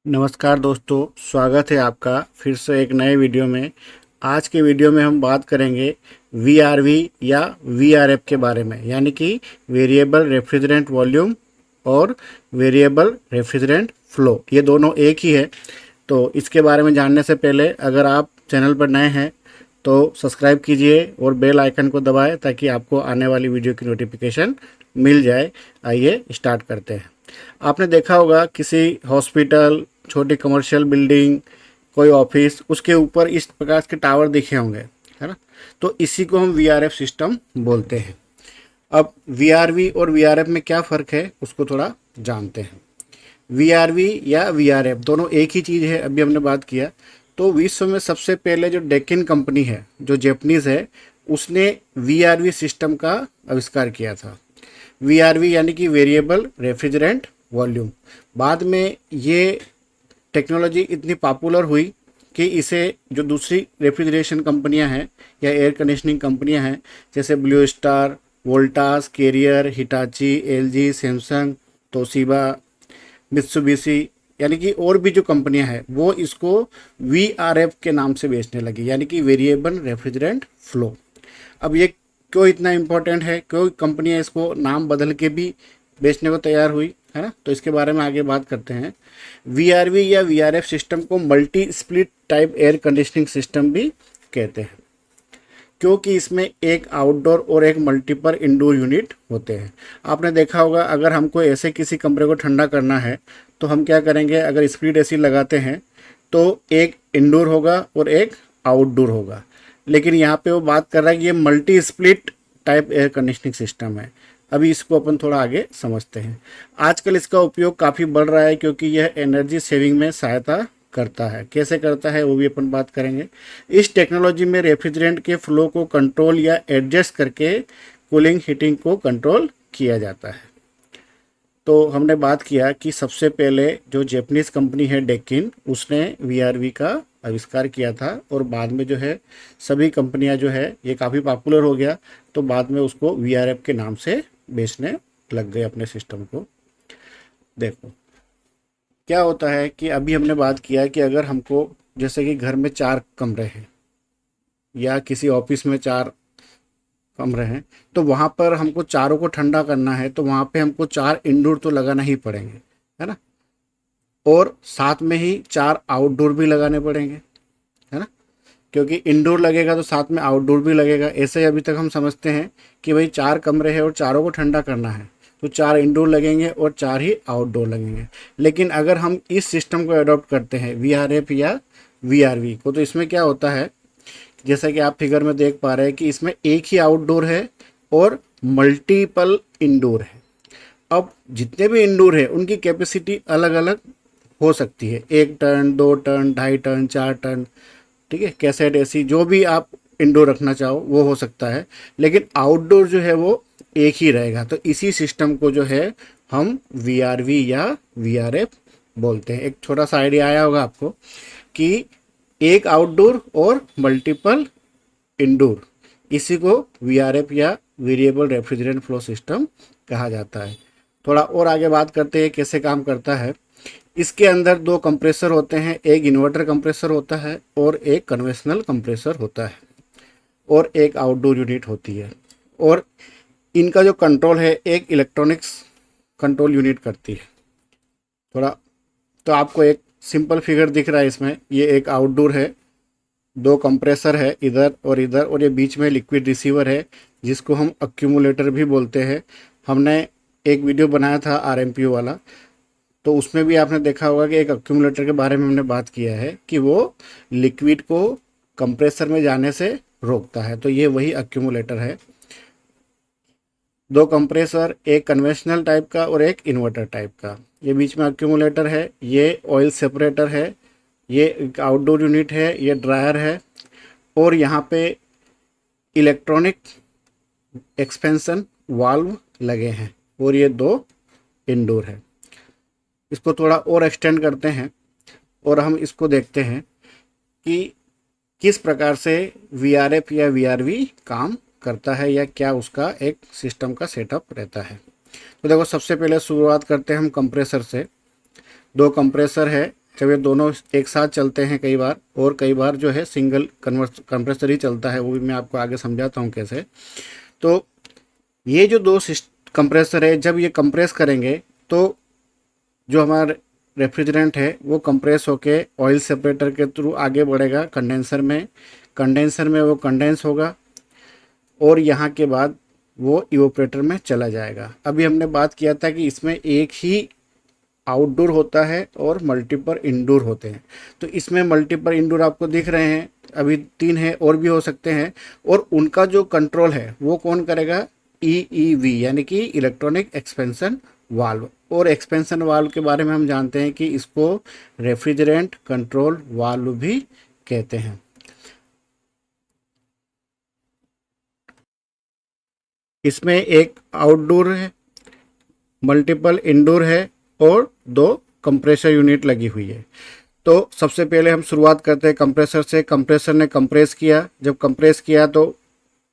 नमस्कार दोस्तों, स्वागत है आपका फिर से एक नए वीडियो में। आज के वीडियो में हम बात करेंगे वीआरवी या वीआरएफ के बारे में, यानी कि वेरिएबल रेफ्रिजरेंट वॉल्यूम और वेरिएबल रेफ्रिजरेंट फ्लो। ये दोनों एक ही है। तो इसके बारे में जानने से पहले अगर आप चैनल पर नए हैं तो सब्सक्राइब कीजिए और बेल आइकन को दबाएं ताकि आपको आने वाली वीडियो की नोटिफिकेशन मिल जाए। आइए स्टार्ट करते हैं। आपने देखा होगा किसी हॉस्पिटल, छोटी कमर्शियल बिल्डिंग, कोई ऑफिस, उसके ऊपर इस प्रकार के टावर दिखे होंगे, है ना। तो इसी को हम वीआरएफ सिस्टम बोलते हैं। अब वीआरवी और वीआरएफ में क्या फ़र्क है उसको थोड़ा जानते हैं। वीआरवी या वीआरएफ दोनों एक ही चीज़ है, अभी हमने बात किया। तो विश्व में सबसे पहले जो डेक्कन कंपनी है, जो जैपनीज़ है, उसने वीआरवी सिस्टम का आविष्कार किया था। वीआरवी यानी कि वेरिएबल रेफ्रिजरेंट वॉल्यूम। बाद में ये टेक्नोलॉजी इतनी पॉपुलर हुई कि इसे जो दूसरी रेफ्रिजरेशन कंपनियां हैं या एयर कंडीशनिंग कंपनियां हैं, जैसे Blue Star, Voltas, Carrier, Hitachi, LG, Samsung, Toshiba, Mitsubishi, यानी कि और भी जो कंपनियां हैं वो इसको वीआरएफ के नाम से बेचने लगी, यानी कि वेरिएबल रेफ्रिजरेंट फ्लो। अब ये क्यों इतना इम्पोर्टेंट है, क्यों कंपनियां इसको नाम बदल के भी बेचने को तैयार हुई, है ना। तो इसके बारे में आगे बात करते हैं। वीआरवी या वीआरएफ सिस्टम को multi split type air conditioning system भी कहते हैं, क्योंकि इसमें एक आउटडोर और एक मल्टीपल इंडोर यूनिट होते हैं। आपने देखा होगा अगर हमको ऐसे किसी कमरे को ठंडा करना है तो हम क्या करेंगे, अगर स्प्लिट एसी लगाते हैं तो एक इंडोर होगा और एक आउटडोर होगा। लेकिन यहाँ पे वो बात कर रहा है कि ये multi split type air conditioning system है। अभी इसको अपन थोड़ा आगे समझते हैं। आजकल इसका उपयोग काफ़ी बढ़ रहा है क्योंकि यह एनर्जी सेविंग में सहायता करता है। कैसे करता है वो भी अपन बात करेंगे। इस टेक्नोलॉजी में रेफ्रिजरेंट के फ्लो को कंट्रोल या एडजस्ट करके कूलिंग हीटिंग को कंट्रोल किया जाता है। तो हमने बात किया कि सबसे पहले जो जैपनीज़ कंपनी है डेक्कन, उसने वीआरवी का आविष्कार किया था और बाद में जो है सभी कंपनियां जो है ये काफ़ी पॉपुलर हो गया, तो बाद में उसको वीआरएफ के नाम से बेचने लग गए अपने सिस्टम को। देखो क्या होता है कि अभी हमने बात किया कि अगर हमको जैसे कि घर में 4 कमरे हैं या किसी ऑफिस में 4 कमरे हैं, तो वहाँ पर हमको चारों को ठंडा करना है तो वहाँ पे हमको 4 इंडोर तो लगाना ही पड़ेंगे, है ना। और साथ में ही 4 आउटडोर भी लगाने पड़ेंगे, है ना। क्योंकि इंडोर लगेगा तो साथ में आउटडोर भी लगेगा। ऐसे ही अभी तक हम समझते हैं कि भाई 4 कमरे हैं और चारों को ठंडा करना है तो 4 इंडोर लगेंगे और 4 ही आउटडोर लगेंगे। लेकिन अगर हम इस सिस्टम को अडॉप्ट करते हैं वीआरएफ या वीआरवी को, तो इसमें क्या होता है, जैसा कि आप फिगर में देख पा रहे हैं कि इसमें एक ही आउटडोर है और मल्टीपल इंडोर है। अब जितने भी इंडोर है उनकी कैपेसिटी अलग अलग हो सकती है, 1 टन, 2 टन, 2.5 टन, 4 टन, ठीक है। कैसेट एसी जो भी आप इंडोर रखना चाहो वो हो सकता है, लेकिन आउटडोर जो है वो एक ही रहेगा। तो इसी सिस्टम को जो है हम वीआरवी या वीआरएफ बोलते हैं। एक छोटा सा आइडिया आया होगा आपको कि एक आउटडोर और मल्टीपल इंडोर, इसी को वीआरएफ या वेरिएबल रेफ्रिजरेंट फ्लो सिस्टम कहा जाता है। थोड़ा और आगे बात करते हैं कैसे काम करता है। इसके अंदर 2 कंप्रेसर होते हैं, एक इन्वर्टर कंप्रेसर होता है और एक कन्वेंशनल कंप्रेसर होता है, और एक आउटडोर यूनिट होती है। और इनका जो कंट्रोल है एक इलेक्ट्रॉनिक्स कंट्रोल यूनिट करती है। थोड़ा तो आपको एक सिंपल फिगर दिख रहा है इसमें, ये एक आउटडोर है, 2 कंप्रेसर है इधर, और ये बीच में लिक्विड रिसीवर है जिसको हम अक्यूमुलेटर भी बोलते हैं। हमने एक वीडियो बनाया था आरएमपीओ वाला, तो उसमें भी आपने देखा होगा कि एक अक्यूमुलेटर के बारे में हमने बात किया है कि वो लिक्विड को कंप्रेसर में जाने से रोकता है। तो ये वही अक्यूमुलेटर है। 2 कंप्रेसर, एक कन्वेंशनल टाइप का और एक इन्वर्टर टाइप का। ये बीच में अक्यूमुलेटर है, ये ऑयल सेपरेटर है, ये एक आउटडोर यूनिट है, ये ड्रायर है, और यहाँ पे इलेक्ट्रॉनिक एक्सपेंशन वाल्व लगे हैं, और ये 2 इंडोर है। इसको थोड़ा और एक्सटेंड करते हैं और हम इसको देखते हैं कि किस प्रकार से वीआरएफ या वीआरवी काम करता है या क्या उसका एक सिस्टम का सेटअप रहता है। तो देखो सबसे पहले शुरुआत करते हैं हम कंप्रेसर से। 2 कंप्रेसर है, जब ये दोनों एक साथ चलते हैं कई बार, और कई बार जो है सिंगल कंप्रेसर ही चलता है, वो भी मैं आपको आगे समझाता हूँ कैसे। तो ये जो दो कंप्रेसर है, जब ये कंप्रेस करेंगे तो जो हमारा रेफ्रिजरेंट है वो कंप्रेस होके ऑयल सेपरेटर के थ्रू आगे बढ़ेगा कंडेंसर में। कंडेंसर में वो कंडेंस होगा और यहाँ के बाद वो इवोपरेटर में चला जाएगा। अभी हमने बात किया था कि इसमें एक ही आउटडोर होता है और मल्टीपल इंडोर होते हैं। तो इसमें मल्टीपल इंडोर आपको दिख रहे हैं, अभी 3 है, और भी हो सकते हैं। और उनका जो कंट्रोल है वो कौन करेगा? ईईवी यानी कि इलेक्ट्रॉनिक एक्सपेंशन वाल्व। और एक्सपेंशन वाल्व के बारे में हम जानते हैं कि इसको रेफ्रिजरेंट कंट्रोल वाल्व भी कहते हैं। इसमें एक आउटडोर है, मल्टीपल इंडोर है और 2 कंप्रेसर यूनिट लगी हुई है। तो सबसे पहले हम शुरुआत करते हैं कंप्रेसर से। कंप्रेसर ने कंप्रेस किया, जब कंप्रेस किया तो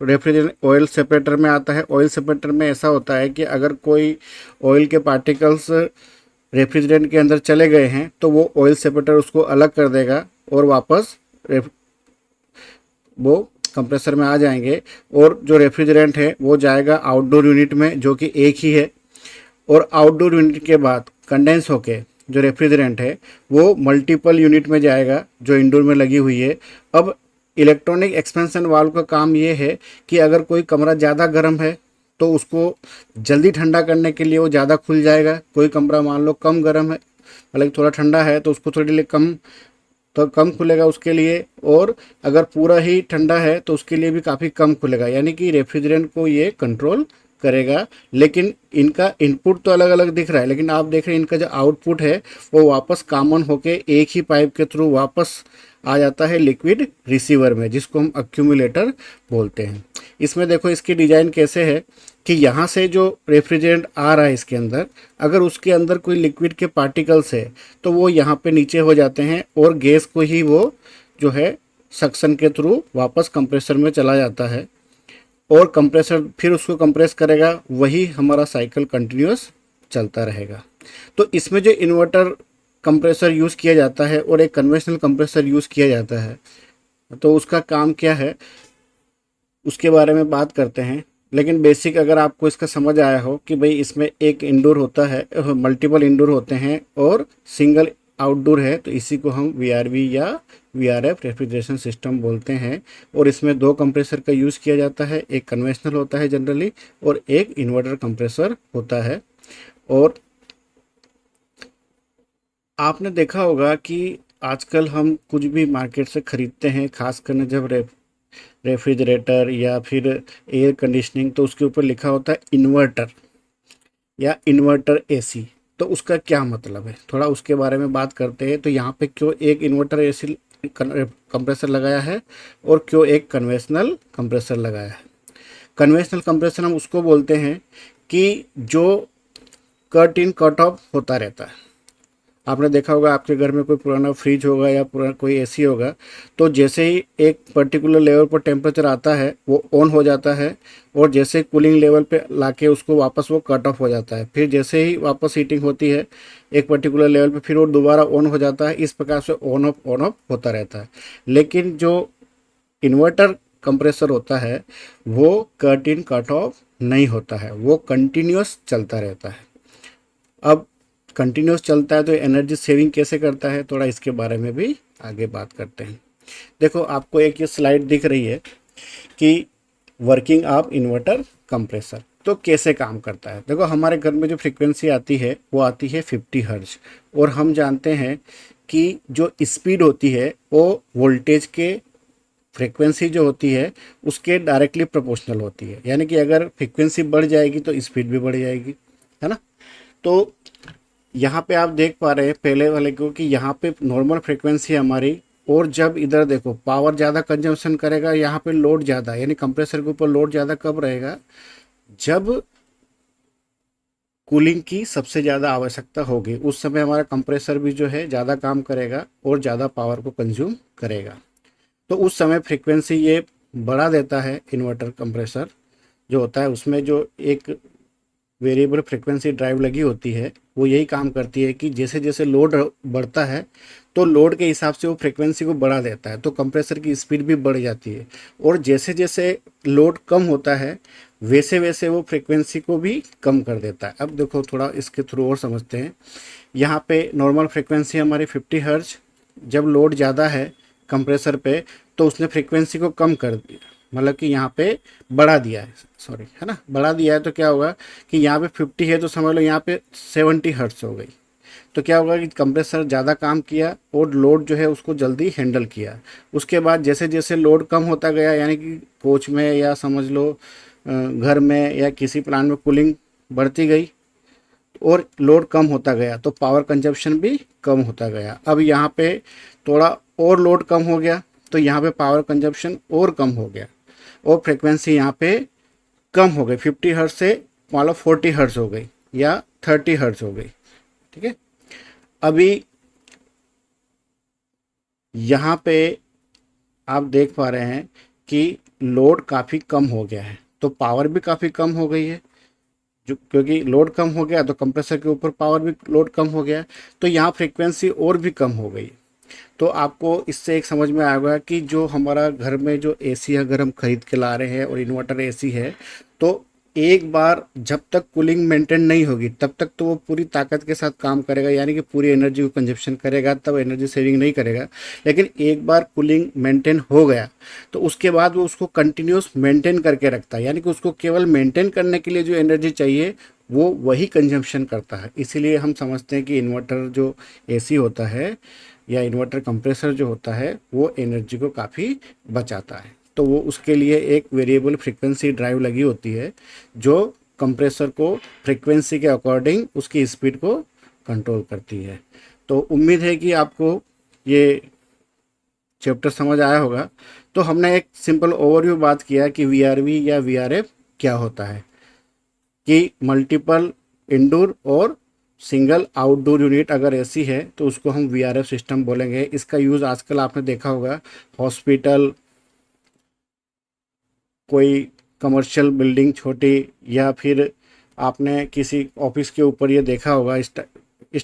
रेफ्रिजरेंट ऑयल सेपरेटर में आता है। ऑयल सेपरेटर में ऐसा होता है कि अगर कोई ऑयल के पार्टिकल्स रेफ्रिजरेंट के अंदर चले गए हैं तो वो ऑयल सेपरेटर उसको अलग कर देगा और वापस वो कंप्रेसर में आ जाएंगे, और जो रेफ्रिजरेंट है वो जाएगा आउटडोर यूनिट में जो कि एक ही है। और आउटडोर यूनिट के बाद कंडेंस होके जो रेफ्रिजरेंट है वो मल्टीपल यूनिट में जाएगा जो इंडोर में लगी हुई है। अब इलेक्ट्रॉनिक एक्सपेंशन वाल्व का काम ये है कि अगर कोई कमरा ज़्यादा गर्म है तो उसको जल्दी ठंडा करने के लिए वो ज़्यादा खुल जाएगा। कोई कमरा मान लो कम गर्म है, मतलब थोड़ा ठंडा है, तो उसको थोड़ी देर कम खुलेगा उसके लिए। और अगर पूरा ही ठंडा है तो उसके लिए भी काफ़ी कम खुलेगा। यानी कि रेफ्रिजरेंट को ये कंट्रोल करेगा। लेकिन इनका इनपुट तो अलग अलग दिख रहा है, लेकिन आप देख रहे हैं इनका जो आउटपुट है वो वापस कॉमन होके एक ही पाइप के थ्रू वापस आ जाता है लिक्विड रिसीवर में, जिसको हम अक्यूमुलेटर बोलते हैं। इसमें देखो इसकी डिज़ाइन कैसे है कि यहाँ से जो रेफ्रिजरेंट आ रहा है इसके अंदर, अगर उसके अंदर कोई लिक्विड के पार्टिकल्स है तो वो यहाँ पे नीचे हो जाते हैं और गैस को ही वो जो है सक्शन के थ्रू वापस कंप्रेसर में चला जाता है, और कंप्रेसर फिर उसको कंप्रेस करेगा। वही हमारा साइकिल कंटिन्यूस चलता रहेगा। तो इसमें जो इन्वर्टर कंप्रेसर यूज़ किया जाता है और एक कन्वेंशनल कंप्रेसर यूज़ किया जाता है, तो उसका काम क्या है उसके बारे में बात करते हैं। लेकिन बेसिक अगर आपको इसका समझ आया हो कि भाई इसमें एक इंडोर होता है, मल्टीपल इंडोर होते हैं और सिंगल आउटडोर है, तो इसी को हम वीआरवी या वीआरएफ रेफ्रिजरेशन सिस्टम बोलते हैं। और इसमें 2 कंप्रेसर का यूज़ किया जाता है, एक कन्वेंशनल होता है जनरली और एक इन्वर्टर कंप्रेसर होता है। और आपने देखा होगा कि आजकल हम कुछ भी मार्केट से ख़रीदते हैं, खासकर जब रेफ्रिजरेटर या फिर एयर कंडीशनिंग, तो उसके ऊपर लिखा होता है इन्वर्टर या इन्वर्टर एसी। तो उसका क्या मतलब है, थोड़ा उसके बारे में बात करते हैं। तो यहाँ पे क्यों एक इन्वर्टर एसी कंप्रेसर लगाया है और क्यों एक कन्वेंशनल कंप्रेसर लगाया है? कन्वेंशनल कंप्रेसर हम उसको बोलते हैं कि जो कट इन कट ऑफ होता रहता है। आपने देखा होगा आपके घर में कोई पुराना फ्रिज होगा या पुराना कोई एसी होगा, तो जैसे ही एक पर्टिकुलर लेवल पर टेम्परेचर आता है वो ऑन हो जाता है, और जैसे कूलिंग लेवल पे लाके उसको वापस वो कट ऑफ हो जाता है। फिर जैसे ही वापस हीटिंग होती है एक पर्टिकुलर लेवल पे, फिर वो दोबारा ऑन हो जाता है। इस प्रकार से ऑन ऑफ होता रहता है। लेकिन जो इन्वर्टर कंप्रेसर होता है वो कट इन कट ऑफ नहीं होता है, वो कंटिन्यूस चलता रहता है। अब कंटिन्यूस चलता है तो एनर्जी सेविंग कैसे करता है, थोड़ा इसके बारे में भी आगे बात करते हैं। देखो आपको एक ये स्लाइड दिख रही है कि वर्किंग ऑफ इन्वर्टर कंप्रेसर तो कैसे काम करता है। देखो हमारे घर में जो फ्रीक्वेंसी आती है वो आती है 50 हर्ट्ज, और हम जानते हैं कि जो स्पीड होती है वो वोल्टेज के फ्रीक्वेंसी जो होती है उसके डायरेक्टली प्रोपोर्शनल होती है। यानी कि अगर फ्रीक्वेंसी बढ़ जाएगी तो स्पीड भी बढ़ जाएगी, है ना। तो यहाँ पे आप देख पा रहे हैं पहले वाले को कि यहाँ पे नॉर्मल फ्रीक्वेंसी हमारी, और जब इधर देखो पावर ज़्यादा कंजम्पशन करेगा, यहाँ पे लोड ज़्यादा, यानी कंप्रेसर के ऊपर लोड ज़्यादा कब रहेगा? जब कूलिंग की सबसे ज़्यादा आवश्यकता होगी, उस समय हमारा कंप्रेसर भी जो है ज़्यादा काम करेगा और ज़्यादा पावर को कंज्यूम करेगा। तो उस समय फ्रीक्वेंसी ये बढ़ा देता है। इन्वर्टर कंप्रेसर जो होता है उसमें जो एक वेरिएबल फ्रिक्वेंसी ड्राइव लगी होती है वो यही काम करती है कि जैसे जैसे लोड बढ़ता है तो लोड के हिसाब से वो फ्रिक्वेंसी को बढ़ा देता है, तो कंप्रेसर की स्पीड भी बढ़ जाती है। और जैसे जैसे लोड कम होता है वैसे वैसे वो फ्रिक्वेंसी को भी कम कर देता है। अब देखो थोड़ा इसके थ्रू और समझते हैं। यहाँ पे नॉर्मल फ्रिक्वेंसी हमारी 50 हर्ट्ज, जब लोड ज़्यादा है कंप्रेसर पे तो उसने फ्रिक्वेंसी को कम कर दिया, मतलब कि यहाँ पे बढ़ा दिया है, सॉरी है ना, बढ़ा दिया है। तो क्या होगा कि यहाँ पे 50 है तो समझ लो यहाँ पे 70 हर्ट्ज हो गई। तो क्या होगा कि कंप्रेसर ज़्यादा काम किया और लोड जो है उसको जल्दी हैंडल किया। उसके बाद जैसे जैसे लोड कम होता गया, यानी कि कोच में या समझ लो घर में या किसी प्लांट में कूलिंग बढ़ती गई और लोड कम होता गया तो पावर कंजप्शन भी कम होता गया। अब यहाँ पे थोड़ा और लोड कम हो गया तो यहाँ पे पावर कंजप्शन और कम हो गया और फ्रिक्वेंसी यहाँ पे कम हो गई, 50 हर्ट्ज से मान लो 40 हर्ट्ज हो गई या 30 हर्ट्ज हो गई। ठीक है, अभी यहाँ पे आप देख पा रहे हैं कि लोड काफ़ी कम हो गया है तो पावर भी काफ़ी कम हो गई है। जो क्योंकि लोड कम हो गया तो कंप्रेसर के ऊपर पावर भी लोड कम हो गया, तो यहाँ फ्रीक्वेंसी और भी कम हो गई। तो आपको इससे एक समझ में आएगा कि जो हमारा घर में जो एसी अगर हम खरीद के ला रहे हैं और इन्वर्टर एसी है तो एक बार जब तक कूलिंग मेंटेन नहीं होगी तब तक तो वो पूरी ताकत के साथ काम करेगा, यानी कि पूरी एनर्जी को कंजप्शन करेगा, तब एनर्जी सेविंग नहीं करेगा। लेकिन एक बार कूलिंग मेंटेन हो गया तो उसके बाद वो उसको कंटिन्यूस मेंटेन करके रखता है, यानी कि उसको केवल मेंटेन करने के लिए जो एनर्जी चाहिए वो वही कंजम्पशन करता है। इसीलिए हम समझते हैं कि इन्वर्टर जो एसी होता है या इन्वर्टर कंप्रेसर जो होता है वो एनर्जी को काफ़ी बचाता है। तो वो उसके लिए एक वेरिएबल फ्रीक्वेंसी ड्राइव लगी होती है जो कंप्रेसर को फ्रीक्वेंसी के अकॉर्डिंग उसकी स्पीड को कंट्रोल करती है। तो उम्मीद है कि आपको ये चैप्टर समझ आया होगा। तो हमने एक सिंपल ओवरव्यू बात किया कि वीआरवी या वीआरएफ क्या होता है, कि मल्टीपल इंडोर और सिंगल आउटडोर यूनिट अगर ऐसी है तो उसको हम वीआरएफ सिस्टम बोलेंगे। इसका यूज़ आजकल आपने देखा होगा हॉस्पिटल, कोई कमर्शियल बिल्डिंग छोटी, या फिर आपने किसी ऑफिस के ऊपर ये देखा होगा इस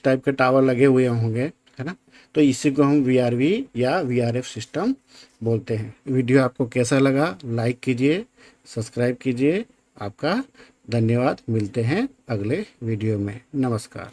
टाइप के टावर लगे हुए होंगे, है ना। तो इसी को हम वीआरवी या वीआरएफ सिस्टम बोलते हैं। वीडियो आपको कैसा लगा लाइक कीजिए, सब्सक्राइब कीजिए। आपका धन्यवाद। मिलते हैं अगले वीडियो में। नमस्कार।